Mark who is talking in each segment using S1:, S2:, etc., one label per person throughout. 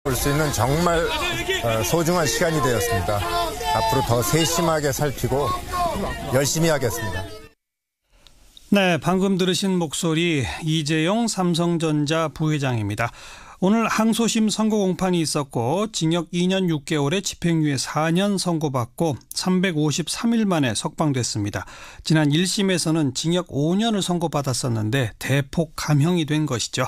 S1: 볼 수 있는 정말 소중한 시간이 되었습니다. 앞으로 더 세심하게 살피고 열심히 하겠습니다.
S2: 네, 방금 들으신 목소리 이재용 삼성전자 부회장입니다. 오늘 항소심 선고 공판이 있었고 징역 2년 6개월에 집행유예 4년 선고받고 353일 만에 석방됐습니다. 지난 1심에서는 징역 5년을 선고받았었는데 대폭 감형이 된 것이죠.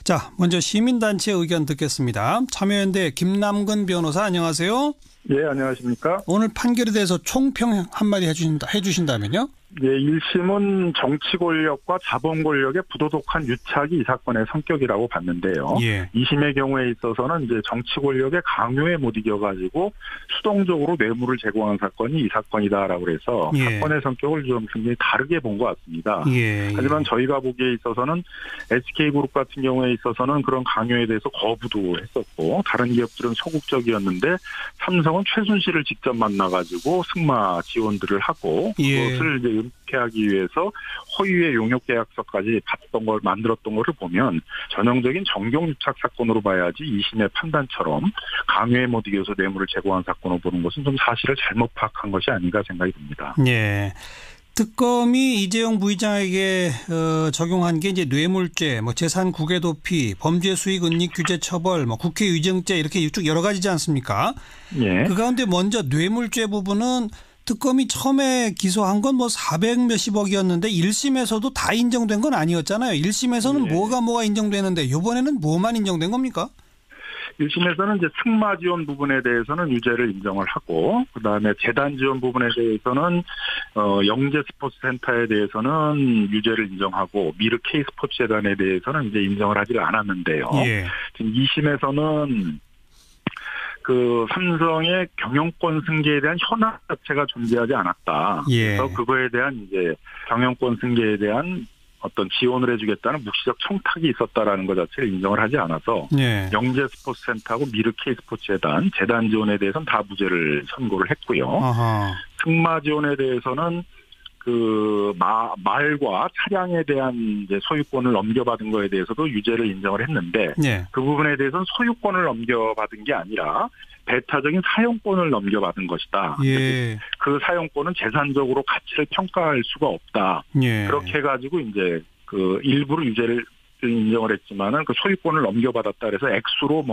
S2: 자, 먼저 시민단체 의견 듣겠습니다. 참여연대 김남근 변호사 안녕하세요.
S3: 예, 안녕하십니까.
S2: 오늘 판결에 대해서 총평 한마디 해주신다면요?
S3: 예, 1심은 정치 권력과 자본 권력의 부도덕한 유착이 이 사건의 성격이라고 봤는데요.
S2: 예.
S3: 2심의 경우에 있어서는 이제 정치 권력의 강요에 못 이겨가지고 수동적으로 뇌물을 제공한 사건이 이 사건이다라고 해서
S2: 예.
S3: 사건의 성격을 좀 굉장히 다르게 본 것 같습니다.
S2: 예.
S3: 하지만 저희가 보기에 있어서는 SK그룹 같은 경우에 있어서는 그런 강요에 대해서 거부도 했었고 다른 기업들은 소극적이었는데 삼성은 최순실을 직접 만나가지고 승마 지원들을 하고 그것을 이제 은폐하기 위해서 허위의 용역 계약서까지 받던 걸 만들었던 것을 보면 전형적인 정경유착 사건으로 봐야지 2심의 판단처럼 강요에 못 이겨서 뇌물을 제공한 사건으로 보는 것은 좀 사실을 잘못 파악한 것이 아닌가 생각이 듭니다.
S2: 네. 특검이 이재용 부회장에게 적용한 게 이제 뇌물죄, 재산 국외 도피, 범죄 수익 은닉 규제 처벌, 국회 위증죄 이렇게 쭉 여러 가지지 않습니까?
S3: 예.
S2: 그 가운데 먼저 뇌물죄 부분은 특검이 처음에 기소한 건 400 몇십억이었는데 1심에서도 다 인정된 건 아니었잖아요. 1심에서는
S3: 예.
S2: 뭐가 인정되는데 이번에는 뭐만 인정된 겁니까?
S3: 1심에서는 이제 승마 지원 부분에 대해서는 유죄를 인정을 하고 그다음에 재단 지원 부분에 대해서는 영재 스포츠 센터에 대해서는 유죄를 인정하고 미르 K 스포츠 재단에 대해서는 이제 인정을 하지 않았는데요.
S2: 예.
S3: 지금 2심에서는 그 삼성의 경영권 승계에 대한 현황 자체가 존재하지 않았다.
S2: 예.
S3: 그래서 그거에 대한 이제 경영권 승계에 대한 어떤 지원을 해주겠다는 묵시적 청탁이 있었다라는 것 자체를 인정을 하지 않아서
S2: 예.
S3: 영재 스포츠센터하고 미르 K 스포츠 재단 지원에 대해서는 다 무죄를 선고를 했고요.
S2: 아하.
S3: 승마 지원에 대해서는 그 말과 차량에 대한 이제 소유권을 넘겨받은 거에 대해서도 유죄를 인정을 했는데
S2: 예.
S3: 그 부분에 대해서는 소유권을 넘겨받은 게 아니라 배타적인 사용권을 넘겨받은 것이다.
S2: 예.
S3: 그 사용권은 재산적으로 가치를 평가할 수가 없다.
S2: 예.
S3: 그렇게 해가지고 이제 그 일부러 유죄를 인정을 했지만은 그 소유권을 넘겨받았다 그래서 액수로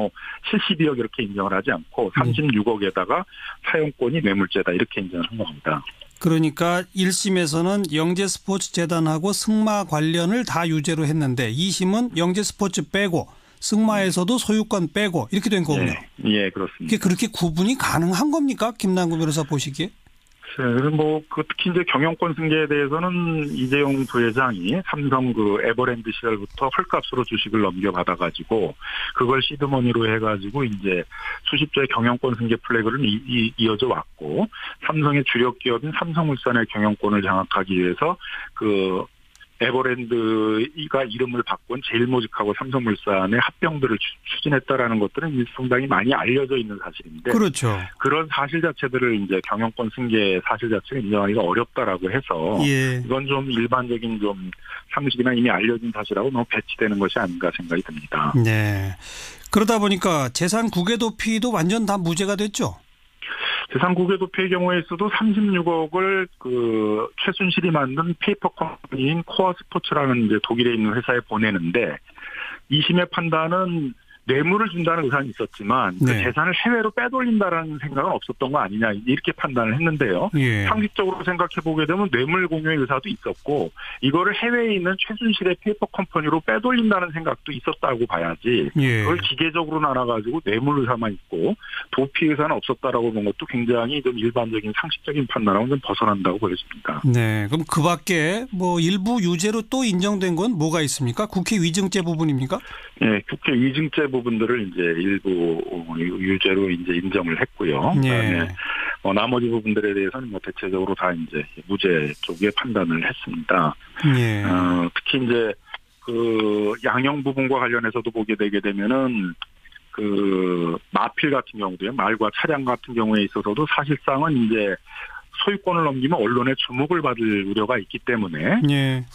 S3: 72억 이렇게 인정을 하지 않고 36억에다가 사용권이 뇌물죄다 이렇게 인정을 한 겁니다.
S2: 그러니까 1심에서는 영재 스포츠 재단하고 승마 관련을 다 유죄로 했는데 2심은 영재 스포츠 빼고 승마에서도 소유권 빼고 이렇게 된 거군요.
S3: 예, 그렇습니다.
S2: 이게 그렇게 구분이 가능한 겁니까? 김남근 변호사 보시기에?
S3: 특히 이제 경영권 승계에 대해서는 이재용 부회장이 삼성 그 에버랜드 시절부터 헐값으로 주식을 넘겨받아가지고 그걸 시드머니로 해가지고 이제 수십조의 경영권 승계 플래그를 이어져 왔고 삼성의 주력 기업인 삼성물산의 경영권을 장악하기 위해서 그 에버랜드가 이름을 바꾼 제일모직하고 삼성물산의 합병들을 추진했다라는 것들은 상당히 많이 알려져 있는 사실인데,
S2: 그렇죠.
S3: 그런 사실 자체들을 이제 경영권 승계 사실 자체를 인정하기가 어렵다라고 해서
S2: 예.
S3: 이건 좀 일반적인 좀 상식이나 이미 알려진 사실하고 너무 배치되는 것이 아닌가 생각이 듭니다.
S2: 네. 그러다 보니까 재산 국외 도피도 완전 다 무죄가 됐죠.
S3: 재산 국외 도피의 경우에 있어도 36억을 그 최순실이 만든 페이퍼 컴퍼니인 코어 스포츠라는 이제 독일에 있는 회사에 보내는데 2심의 판단은 뇌물을 준다는 의사는 있었지만 그 재산을 해외로 빼돌린다라는 생각은 없었던 거 아니냐 이렇게 판단을 했는데요.
S2: 예.
S3: 상식적으로 생각해 보게 되면 뇌물 공유의 의사도 있었고 이거를 해외에 있는 최순실의 페이퍼 컴퍼니로 빼돌린다는 생각도 있었다고 봐야지.
S2: 예.
S3: 그걸 기계적으로 나눠가지고 뇌물 의사만 있고 도피 의사는 없었다라고 본 것도 굉장히 좀 일반적인 상식적인 판단하고는 좀 벗어난다고 보여집니다.
S2: 네, 그럼 그 밖에 일부 유죄로 또 인정된 건 뭐가 있습니까? 국회 위증죄 부분입니까?
S3: 네, 국회 위증죄 부분들을 이제 일부 유죄로 이제 인정을 했고요. 그다음에 나머지 부분들에 대해서는 대체적으로 다 이제 무죄 쪽에 판단을 했습니다.
S2: 예.
S3: 특히 이제 그 양형 부분과 관련해서도 보게 되게 되면은 그 마필 같은 경우도요, 말과 차량 같은 경우에 있어서도 사실상은 이제 소유권을 넘기면 언론의 주목을 받을 우려가 있기 때문에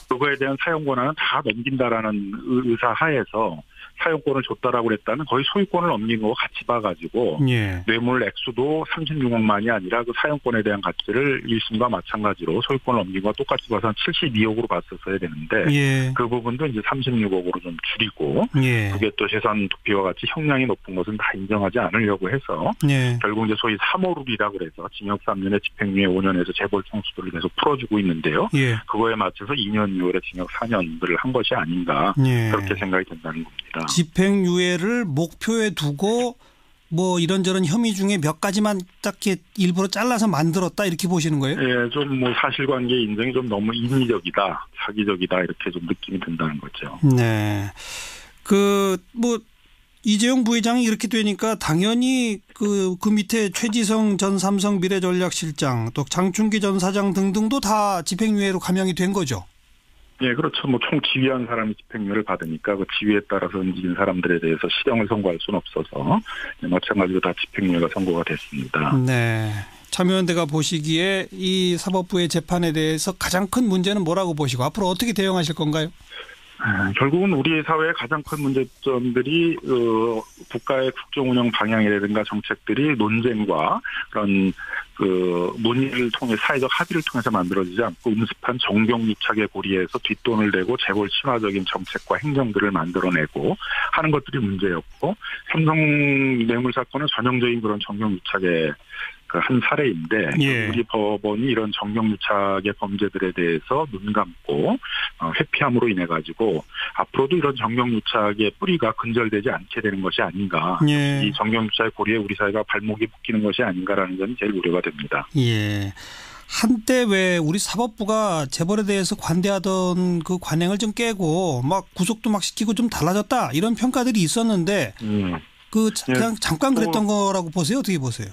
S3: 그거에 대한 사용 권한은 다 넘긴다라는 의사 하에서 사용권을 줬다라고 그랬다는 거의 소유권을 넘긴 거와 같이 봐가지고
S2: 예.
S3: 뇌물 액수도 36억만이 아니라 그 사용권에 대한 가치를 1심과 마찬가지로 소유권을 넘긴 거와 똑같이 봐서 한 72억으로 봤었어야 되는데
S2: 예.
S3: 그 부분도 이제 36억으로 좀 줄이고
S2: 예.
S3: 그게 또 재산 도피와 같이 형량이 높은 것은 다 인정하지 않으려고 해서
S2: 예. 결국
S3: 이제 소위 3호룰이라고 그래서 징역 3년에 집행유예 5년에서 재벌 총수들을 계속 풀어주고 있는데요.
S2: 예.
S3: 그거에 맞춰서 2년 이후에 징역 4년들을 한 것이 아닌가
S2: 예.
S3: 그렇게 생각이 된다는 겁니다.
S2: 집행유예를 목표에 두고 뭐 이런저런 혐의 중에 몇 가지만 딱 일부러 잘라서 만들었다 이렇게 보시는 거예요?
S3: 예, 좀 뭐 사실관계 인정이 좀 너무 인위적이다, 사기적이다 이렇게 좀 느낌이 든다는 거죠.
S2: 네. 뭐 이재용 부회장이 이렇게 되니까 당연히 그 밑에 최지성 전 삼성 미래전략실장 또 장충기 전 사장 등등도 다 집행유예로 감형이 된 거죠.
S3: 예, 그렇죠. 뭐 총 지휘한 사람이 집행유예를 받으니까 그 지휘에 따라서 움직인 사람들에 대해서 실형을 선고할 수는 없어서 마찬가지로 다 집행유예가 선고가 됐습니다.
S2: 네. 참여연대가 보시기에 이 사법부의 재판에 대해서 가장 큰 문제는 뭐라고 보시고 앞으로 어떻게 대응하실 건가요?
S3: 결국은 우리 사회의 가장 큰 문제점들이 국가의 국정운영 방향이라든가 정책들이 논쟁과 그런 논의를 통해 사회적 합의를 통해서 만들어지지 않고 음습한 정경유착의 고리에서 뒷돈을 대고 재벌 친화적인 정책과 행정들을 만들어내고 하는 것들이 문제였고 삼성 뇌물 사건은 전형적인 그런 정경유착의 한 사례인데
S2: 예.
S3: 우리 법원이 이런 정경유착의 범죄들에 대해서 눈 감고 회피함으로 인해 가지고 앞으로도 이런 정경유착의 뿌리가 근절되지 않게 되는 것이 아닌가.
S2: 예.
S3: 이 정경유착의 고리에 우리 사회가 발목이 묶이는 것이 아닌가라는 점이 제일 우려가 됩니다.
S2: 예. 한때 왜 우리 사법부가 재벌에 대해서 관대하던 그 관행을 좀 깨고 막 구속도 막 시키고 좀 달라졌다 이런 평가들이 있었는데 그냥 잠깐 그랬던 거라고 보세요? 어떻게 보세요?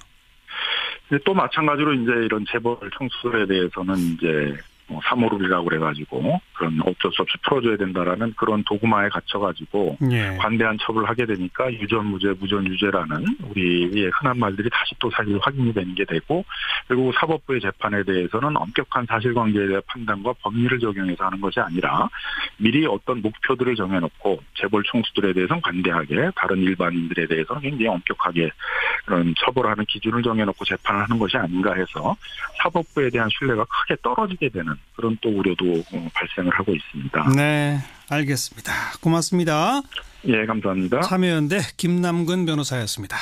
S3: 또 마찬가지로 이제 이런 재벌 총수들에 대해서는 이제 3호룰이라고 그래가지고 그런 어쩔 수 없이 풀어줘야 된다라는 그런 도구마에 갇혀가지고
S2: 예.
S3: 관대한 처벌을 하게 되니까 유전무죄, 무전유죄라는 우리의 흔한 말들이 다시 또 사실 확인이 되는 게 되고 그리고 사법부의 재판에 대해서는 엄격한 사실관계에 대한 판단과 법리를 적용해서 하는 것이 아니라 미리 어떤 목표들을 정해놓고 재벌 총수들에 대해서는 관대하게 다른 일반인들에 대해서는 굉장히 엄격하게 그런 처벌하는 기준을 정해놓고 재판을 하는 것이 아닌가 해서 사법부에 대한 신뢰가 크게 떨어지게 되는 그런 또 우려도 발생을 하고 있습니다.
S2: 네, 알겠습니다. 고맙습니다.
S3: 예, 감사합니다.
S2: 참여연대 김남근 변호사였습니다.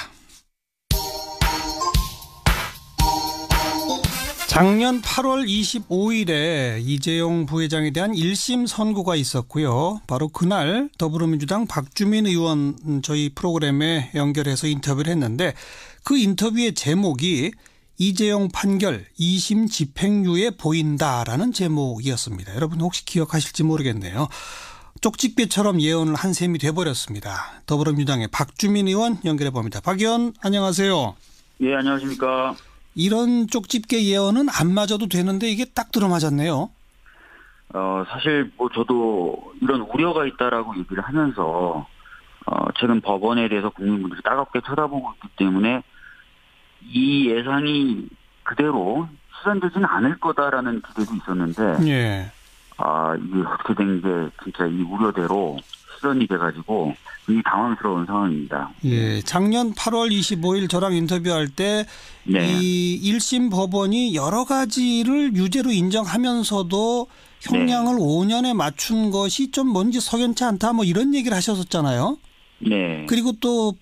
S2: 작년 8월 25일에 이재용 부회장에 대한 1심 선고가 있었고요. 바로 그날 더불어민주당 박주민 의원 저희 프로그램에 연결해서 인터뷰를 했는데 그 인터뷰의 제목이 이재용 판결 2심 집행유예 보인다라는 제목이었습니다. 여러분 혹시 기억하실지 모르겠네요. 쪽집게처럼 예언을 한 셈이 돼버렸습니다. 더불어민주당의 박주민 의원 연결해 봅니다. 박 의원 안녕하세요.
S4: 예, 안녕하십니까.
S2: 이런 쪽집게 예언은 안 맞아도 되는데 이게 딱 들어맞았네요.
S4: 사실 뭐 저도 이런 우려가 있다라고 얘기를 하면서 최근 법원에 대해서 국민분들이 따갑게 쳐다보고 있기 때문에 이 예상이 그대로 실현되지는 않을 거다라는 기대도 있었는데,
S2: 예.
S4: 이게 어떻게 된 게 진짜 이 우려대로 실현이 돼가지고 굉장히 당황스러운 상황입니다.
S2: 예. 작년 8월 25일 저랑 인터뷰할 때 이 1심 법원이 여러 가지를 유죄로 인정하면서도 형량을 5년에 맞춘 것이 좀 뭔지 석연치 않다 뭐 이런 얘기를 하셨었잖아요.
S4: 네.
S2: 그리고 또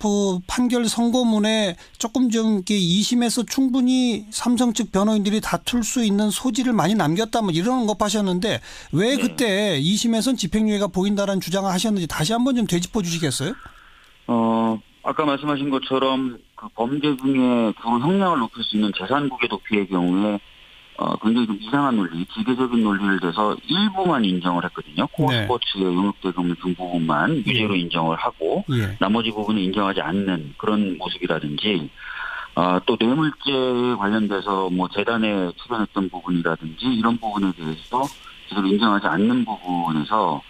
S2: 판결 선고문에 조금 좀 이렇게 2심에서 충분히 삼성 측 변호인들이 다툴 수 있는 소지를 많이 남겼다 뭐 이런 것 하셨는데 왜 그때 2심에선 집행유예가 보인다라는 주장을 하셨는지 다시 한번 좀 되짚어 주시겠어요?
S4: 아까 말씀하신 것처럼 그 범죄 중에 그 형량을 높일 수 있는 재산국의 도피의 경우에 굉장히 좀 이상한 논리, 기계적인 논리를 대서 일부만 인정을 했거든요. 코어 스포츠의 용역대금 등 부분만 유죄로 인정을 하고 나머지 부분은 인정하지 않는 그런 모습이라든지 또 뇌물죄에 관련돼서 뭐 재단에 출연했던 부분이라든지 이런 부분에 대해서 제대로 인정하지 않는 부분에서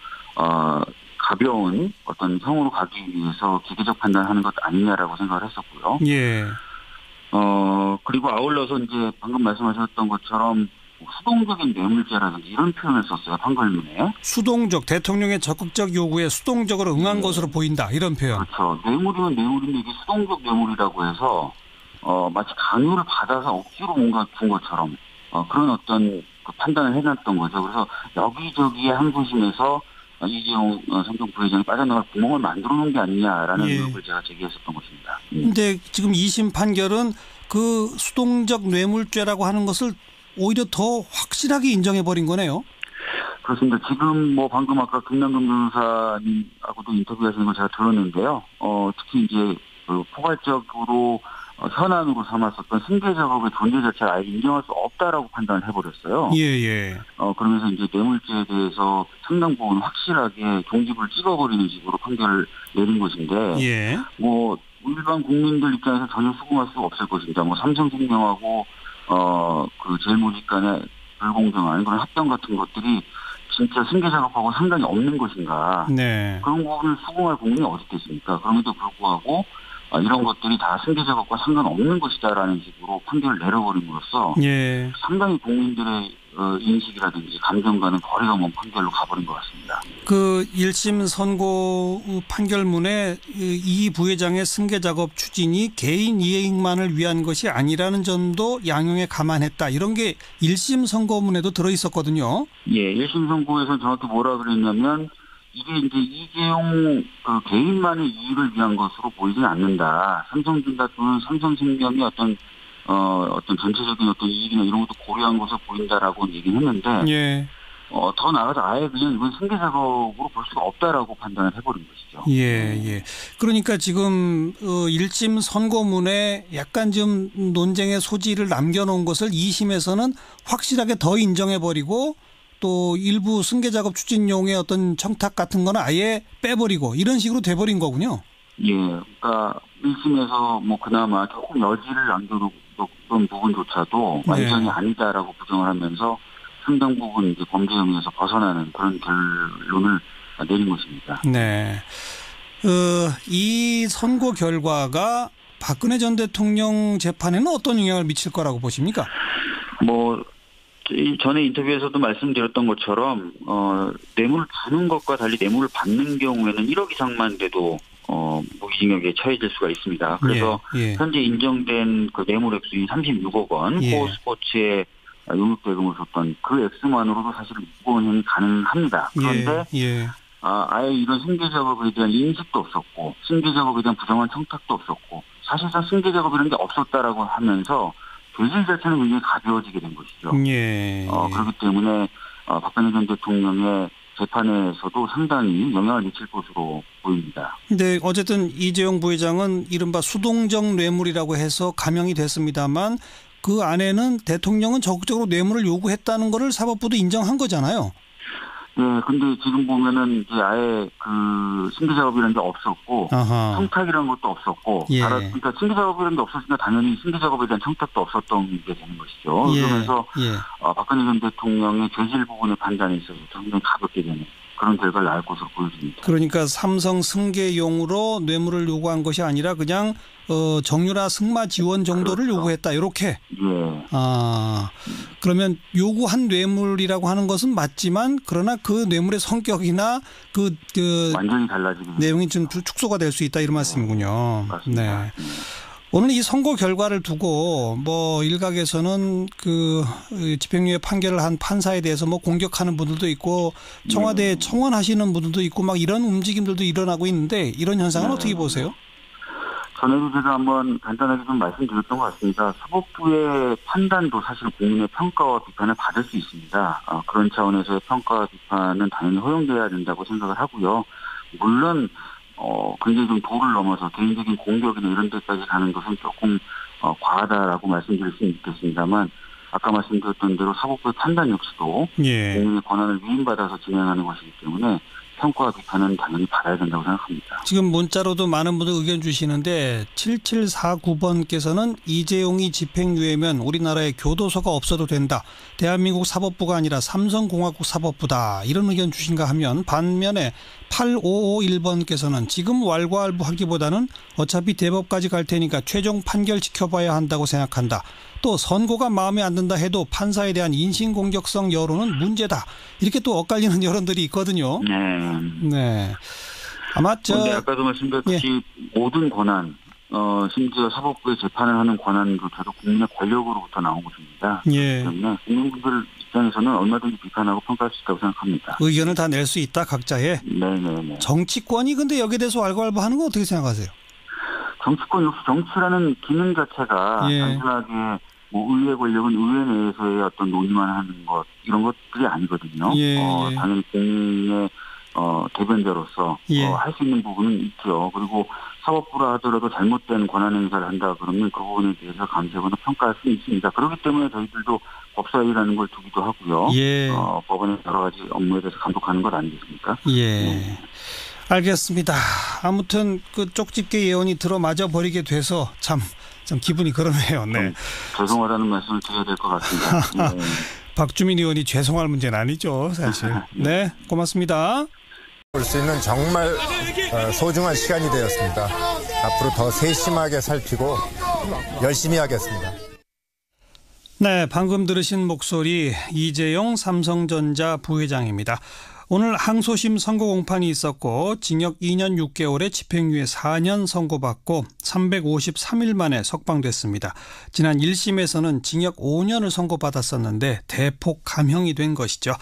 S4: 가벼운 어떤 형으로 가기 위해서 기계적 판단하는 것 아니냐라고 생각을 했었고요.
S2: 예.
S4: 그리고 아울러서 이제 방금 말씀하셨던 것처럼 수동적인 뇌물죄라든지 이런 표현을 썼어요. 판결문에.
S2: 수동적, 대통령의 적극적 요구에 수동적으로 응한 것으로 보인다. 이런 표현.
S4: 그렇죠. 뇌물이면 뇌물인데 이게 수동적 뇌물이라고 해서 마치 강요를 받아서 억지로 뭔가 준 것처럼 그런 어떤 그 판단을 해놨던 거죠. 그래서 여기저기에 항소심에서 이재용 삼성 부회장이 빠져나갈 구멍을 만들어 놓은 게 아니냐라는 의혹을 제가 제기했었던 것입니다.
S2: 근데 지금 2심 판결은 그 수동적 뇌물죄라고 하는 것을 오히려 더 확실하게 인정해버린 거네요.
S4: 그렇습니다. 지금 뭐 방금 아까 김남근 변호사님하고도 인터뷰하시는 걸 제가 들었는데요. 특히 이제 그 포괄적으로 현안으로 삼았었던 승계 작업의 존재 자체를 아예 인정할 수 없다라고 판단을 해버렸어요.
S2: 예.
S4: 그러면서 이제 뇌물죄에 대해서 상당 부분 확실하게 종집을 찍어버리는 식으로 판결을 내린 것인데,
S2: 예.
S4: 뭐 일반 국민들 입장에서 전혀 수긍할 수 없을 것입니다. 뭐 삼성생명하고 그 제일모직 간의 불공정한 그런 합병 같은 것들이 진짜 승계 작업하고 상관이 없는 것인가?
S2: 네.
S4: 그런 부분을 수긍할 국민이 어디 있겠습니까? 그럼에도 불구하고 이런 것들이 다 승계 작업과 상관없는 것이다라는 식으로 판결을 내려버림으로써
S2: 예.
S4: 상당히 국민들의 인식이라든지 감정과는 거리가 먼 판결로 가버린 것 같습니다.
S2: 그 1심 선고 판결문에 이 부회장의 승계 작업 추진이 개인 이익만을 위한 것이 아니라는 점도 양형에 감안했다. 이런 게 1심 선고문에도 들어있었거든요.
S4: 예, 1심 선고에서 정확히 뭐라 그랬냐면 이게 이제 이재용 그 개인만의 이익을 위한 것으로 보이지는 않는다. 삼성전자 또는 삼성생명이 어떤 전체적인 어떤 이익이나 이런 것도 고려한 것으로 보인다라고 얘기는 했는데,
S2: 예.
S4: 더 나아가서 아예 그냥 이건 승계 작업으로 볼 수가 없다라고 판단을 해버린 것이죠.
S2: 예. 그러니까 지금 1심 선고문에 약간 좀 논쟁의 소지를 남겨놓은 것을 2심에서는 확실하게 더 인정해버리고 또 일부 승계 작업 추진용의 어떤 청탁 같은 거는 아예 빼버리고 이런 식으로 돼버린 거군요.
S4: 예, 그러니까 1심에서 뭐 그나마 조금 여지를 남겨뒀던 부분조차도 완전히 아니다라고 부정을 하면서 상당 부분 이제 범죄 혐의에서 벗어나는 그런 결론을 내린 것입니다.
S2: 네. 이 선고 결과가 박근혜 전 대통령 재판에는 어떤 영향을 미칠 거라고 보십니까?
S4: 뭐 전에 인터뷰에서도 말씀드렸던 것처럼 뇌물을 주는 것과 달리 뇌물을 받는 경우에는 1억 이상만 돼도 무기징역에 처해질 수가 있습니다. 그래서 현재 인정된 그 뇌물 액수인 36억 원, 코스포츠에 용역대금을 줬던 그 액수만으로도 사실 무고원형이 가능합니다. 그런데 아예 이런 승계 작업에 대한 인식도 없었고 승계 작업에 대한 부정한 청탁도 없었고 사실상 승계 작업이라는 게 없었다라고 하면서 죄질 자체는 굉장히 가벼워지게 된 것이죠. 그렇기 때문에 박근혜 전 대통령의 재판에서도 상당히 영향을 미칠 것으로 보입니다.
S2: 근데 어쨌든 이재용 부회장은 이른바 수동적 뇌물이라고 해서 감형이 됐습니다만 그 안에는 대통령은 적극적으로 뇌물을 요구했다는 거를 사법부도 인정한 거잖아요.
S4: 네, 근데 지금 보면은 이제 아예 그 승계 작업이라는 게 없었고, 청탁이라는 것도 없었고, 그러니까 승계 작업이라는 게 없었으니까 당연히 승계 작업에 대한 청탁도 없었던 게 되는 것이죠. 그러면서 박근혜 전 대통령의 죄질 부분의 판단에 있어서 상당히 가볍게 되는 그런 결과를 낳을 것으로 보여집니다.
S2: 그러니까 삼성 승계용으로 뇌물을 요구한 것이 아니라 그냥 정유라 승마 지원 정도를 요구했다. 이렇게. 그러면 요구한 뇌물이라고 하는 것은 맞지만 그러나 그 뇌물의 성격이나 그
S4: 완전히 달라지게
S2: 내용이 좀 축소가 될 수 있다 이런 말씀이군요.
S4: 맞습니다.
S2: 네. 오늘 이 선고 결과를 두고 뭐 일각에서는 그 집행유예 판결을 한 판사에 대해서 뭐 공격하는 분들도 있고 청와대에 청원하시는 분들도 있고 막 이런 움직임들도 일어나고 있는데 이런 현상은 어떻게 보세요?
S4: 전에도 제가 한번 간단하게 좀 말씀드렸던 것 같습니다. 사법부의 판단도 사실 국민의 평가와 비판을 받을 수 있습니다. 그런 차원에서의 평가와 비판은 당연히 허용돼야 된다고 생각을 하고요. 물론 굉장히 좀 도를 넘어서 개인적인 공격이나 이런 데까지 가는 것은 조금 과하다라고 말씀드릴 수는 있겠습니다만 아까 말씀드렸던 대로 사법부의 판단 역시도 국민의 권한을 위임받아서 진행하는 것이기 때문에 평가와 비판은 당연히 받아야 된다고 생각합니다.
S2: 지금 문자로도 많은 분들 의견 주시는데 7749번께서는 이재용이 집행유예면 우리나라에 교도소가 없어도 된다. 대한민국 사법부가 아니라 삼성공화국 사법부다. 이런 의견 주신가 하면 반면에 8551번께서는 지금 왈가왈부하기보다는 어차피 대법까지 갈 테니까 최종 판결 지켜봐야 한다고 생각한다. 또 선고가 마음에 안 든다 해도 판사에 대한 인신공격성 여론은 문제다. 이렇게 또 엇갈리는 여론들이 있거든요. 네. 아마
S4: 네, 아까도 말씀드렸듯이 모든 권한, 심지어 사법부의 재판을 하는 권한도 계속 국민의 권력으로부터 나온 것입니다.
S2: 예.
S4: 그렇기 때문에 국민분들 입장에서는 얼마든지 비판하고 평가할 수 있다고 생각합니다.
S2: 의견을 다 낼 수 있다, 각자의.
S4: 네네네.
S2: 정치권이 근데 여기에 대해서 왈가왈부하는 건 어떻게 생각하세요?
S4: 정치권 역시 정치라는 기능 자체가
S2: 예.
S4: 단순하게 뭐 의회 권력은 의회 내에서의 어떤 논의만 하는 것 이런 것들이 아니거든요.
S2: 예, 예.
S4: 당연히 국민의 대변자로서
S2: 예.
S4: 할 수 있는 부분은 있죠. 그리고 사법부라 하더라도 잘못된 권한 행사를 한다 그러면 그 부분에 대해서 감시하거나 평가할 수 있습니다. 그렇기 때문에 저희들도 법사위라는 걸 두기도 하고요.
S2: 예.
S4: 법원의 여러 가지 업무에 대해서 감독하는 것 아니겠습니까?
S2: 예. 알겠습니다. 아무튼 그 쪽집게 예언이 들어맞아 버리게 돼서 참 기분이 그러네요. 네.
S4: 죄송하다는 말씀을 드려야 될 것 같습니다. 네.
S2: 박주민 의원이 죄송할 문제는 아니죠, 사실. 네, 고맙습니다.
S1: 볼 수 있는 정말 소중한 시간이 되었습니다. 앞으로 더 세심하게 살피고 열심히 하겠습니다.
S2: 네, 방금 들으신 목소리 이재용 삼성전자 부회장입니다. 오늘 항소심 선고 공판이 있었고 징역 2년 6개월에 집행유예 4년 선고받고 353일 만에 석방됐습니다. 지난 1심에서는 징역 5년을 선고받았었는데 대폭 감형이 된 것이죠.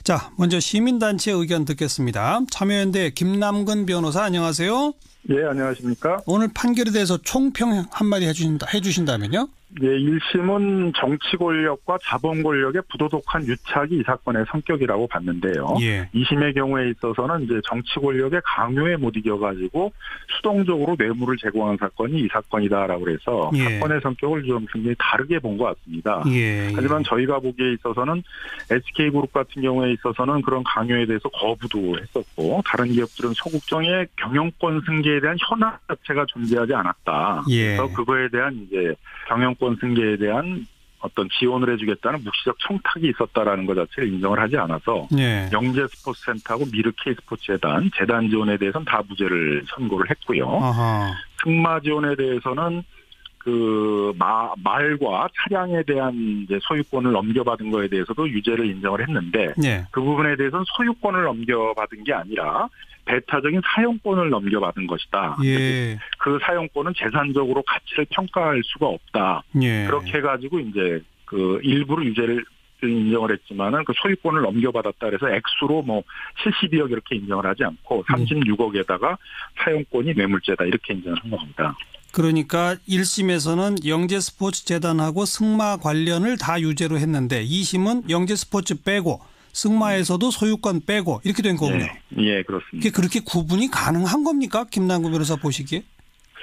S2: 자, 먼저 시민단체 의견 듣겠습니다. 참여연대 김남근 변호사 안녕하세요.
S3: 예, 안녕하십니까?
S2: 오늘 판결에 대해서 총평 한마디 해주신다면요?
S3: 예, 1심은 정치 권력과 자본 권력의 부도덕한 유착이 이 사건의 성격이라고 봤는데요.
S2: 예.
S3: 2심의 경우에 있어서는 이제 정치 권력의 강요에 못 이겨가지고 수동적으로 뇌물을 제공한 사건이 이 사건이다라고 해서
S2: 예.
S3: 사건의 성격을 좀 굉장히 다르게 본 것 같습니다.
S2: 예.
S3: 하지만 저희가 보기에 있어서는 SK그룹 같은 경우에 있어서는 그런 강요에 대해서 거부도 했었고 다른 기업들은 소국정의 경영권 승계에 대한 현황 자체가 존재하지 않았다.
S2: 예.
S3: 그래서 그거에 대한 이제 경영권 승계에 대한 어떤 지원을 해주겠다는 묵시적 청탁이 있었다라는 것 자체를 인정을 하지 않아서
S2: 예.
S3: 영재스포츠센터하고 미르K스포츠재단 재단 지원에 대해서는 다 무죄를 선고를 했고요.
S2: 아하.
S3: 승마 지원에 대해서는 그 말과 차량에 대한 이제 소유권을 넘겨받은 거에 대해서도 유죄를 인정을 했는데
S2: 예.
S3: 그 부분에 대해서는 소유권을 넘겨받은 게 아니라 배타적인 사용권을 넘겨받은 것이다.
S2: 예.
S3: 그 사용권은 재산적으로 가치를 평가할 수가 없다.
S2: 예.
S3: 그렇게 해가지고 이제 그 일부러 유죄를 인정을 했지만은 그 소유권을 넘겨받았다 그래서 액수로 뭐 72억 이렇게 인정을 하지 않고 36억에다가 사용권이 뇌물죄다 이렇게 인정을 한 겁니다.
S2: 그러니까 1심에서는 영재스포츠재단하고 승마 관련을 다 유죄로 했는데 2심은 영재스포츠 빼고 승마에서도 소유권 빼고 이렇게 된 거군요.
S3: 예, 그렇습니다.
S2: 이게 그렇게 구분이 가능한 겁니까? 김남근 변호사 보시기에?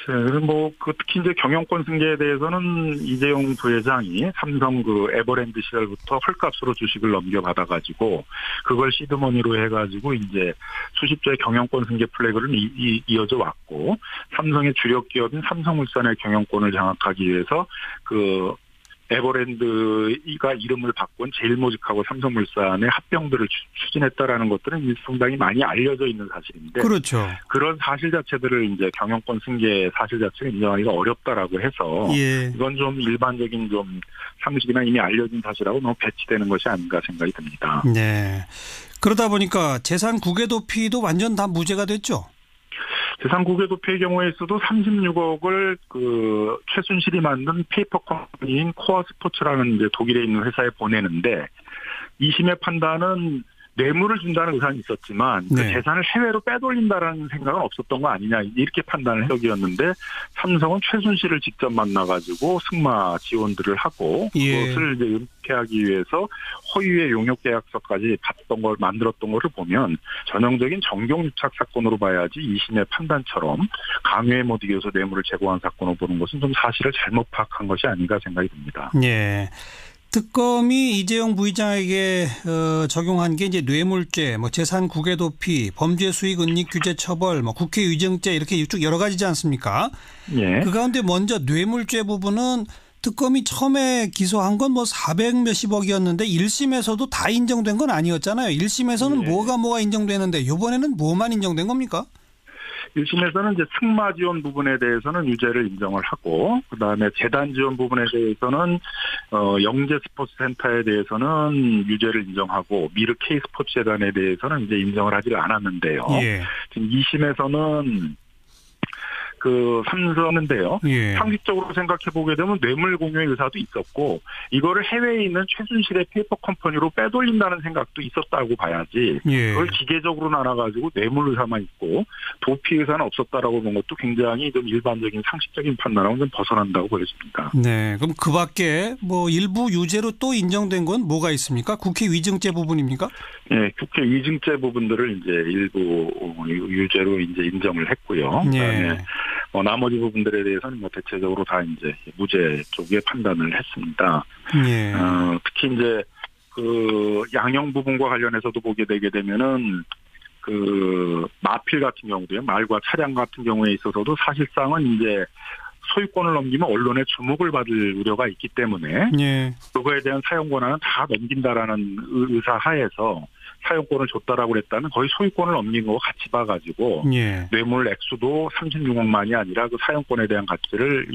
S3: 특히 이제 경영권 승계에 대해서는 이재용 부회장이 삼성 그 에버랜드 시절부터 헐값으로 주식을 넘겨받아가지고 그걸 시드머니로 해가지고 이제 수십조의 경영권 승계 플래그를 이어져 왔고 삼성의 주력 기업인 삼성물산의 경영권을 장악하기 위해서 그 에버랜드가 이름을 바꾼 제일모직하고 삼성물산의 합병들을 추진했다라는 것들은 상당히 많이 알려져 있는 사실인데,
S2: 그렇죠.
S3: 그런 사실 자체들을 이제 경영권 승계 사실 자체를 인정하기가 어렵다라고 해서
S2: 예.
S3: 이건 좀 일반적인 좀 상식이나 이미 알려진 사실하고 너무 배치되는 것이 아닌가 생각이 듭니다.
S2: 네. 그러다 보니까 재산 국외 도피도 완전 다 무죄가 됐죠.
S3: 재산 국외 도피의 경우에 있어도 36억을 그 최순실이 만든 페이퍼 컴퍼니인 코어 스포츠라는 이제 독일에 있는 회사에 보내는데 2심의 판단은 뇌물을 준다는 의사는 있었지만 그
S2: 네.
S3: 재산을 해외로 빼돌린다라는 생각은 없었던 거 아니냐 이렇게 판단을 해석이었는데 삼성은 최순실을 직접 만나가지고 승마 지원들을 하고 그것을 이제 은폐하기 위해서 허위의 용역 계약서까지 만들었던 거를 보면 전형적인 정경유착 사건으로 봐야지 2심의 판단처럼 강요에 못 이겨서 뇌물을 제공한 사건으로 보는 것은 좀 사실을 잘못 파악한 것이 아닌가 생각이 듭니다.
S2: 네. 특검이 이재용 부회장에게 적용한 게 이제 뇌물죄, 뭐 재산 국외 도피, 범죄 수익 은닉 규제 처벌, 뭐 국회의정죄 이렇게 쭉 여러 가지지 않습니까?
S3: 예.
S2: 그 가운데 먼저 뇌물죄 부분은 특검이 처음에 기소한 건 뭐 400 몇십억이었는데 1심에서도 다 인정된 건 아니었잖아요. 1심에서는
S3: 네.
S2: 뭐가 인정되는데 이번에는 뭐만 인정된 겁니까?
S3: 1심에서는 이제 승마 지원 부분에 대해서는 유죄를 인정을 하고, 그 다음에 재단 지원 부분에 대해서는, 영재 스포츠 센터에 대해서는 유죄를 인정하고, 미르 K 스포츠 재단에 대해서는 이제 인정을 하지 않았는데요.
S2: 예.
S3: 지금 2심에서는 삼성인데요.
S2: 예.
S3: 상식적으로 생각해 보게 되면 뇌물 공유의 의사도 있었고, 이거를 해외에 있는 최순실의 페이퍼 컴퍼니로 빼돌린다는 생각도 있었다고 봐야지.
S2: 예.
S3: 그걸 기계적으로 나눠가지고 뇌물 의사만 있고 도피 의사는 없었다라고 본 것도 굉장히 좀 일반적인 상식적인 판단하고는 좀 벗어난다고 보여집니다.
S2: 네. 그럼 그 밖에 뭐 일부 유죄로 또 인정된 건 뭐가 있습니까? 국회 위증죄 부분입니까?
S3: 네, 국회 위증죄 부분들을 이제 일부 유죄로 이제 인정을 했고요.
S2: 예.
S3: 그다음에 나머지 부분들에 대해서는 뭐 대체적으로 다 이제 무죄 쪽에 판단을 했습니다.
S2: 예.
S3: 특히 이제 양형 부분과 관련해서도 보게 되게 되면은 마필 같은 경우도요, 말과 차량 같은 경우에 있어서도 사실상은 이제 소유권을 넘기면 언론의 주목을 받을 우려가 있기 때문에
S2: 예.
S3: 그거에 대한 사용 권한은 다 넘긴다라는 의사 하에서 사용권을 줬다라고 그랬다면 거의 소유권을 넘긴 거와 같이 봐가지고
S2: 예.
S3: 뇌물 액수도 36억만이 아니라 그 사용권에 대한 가치를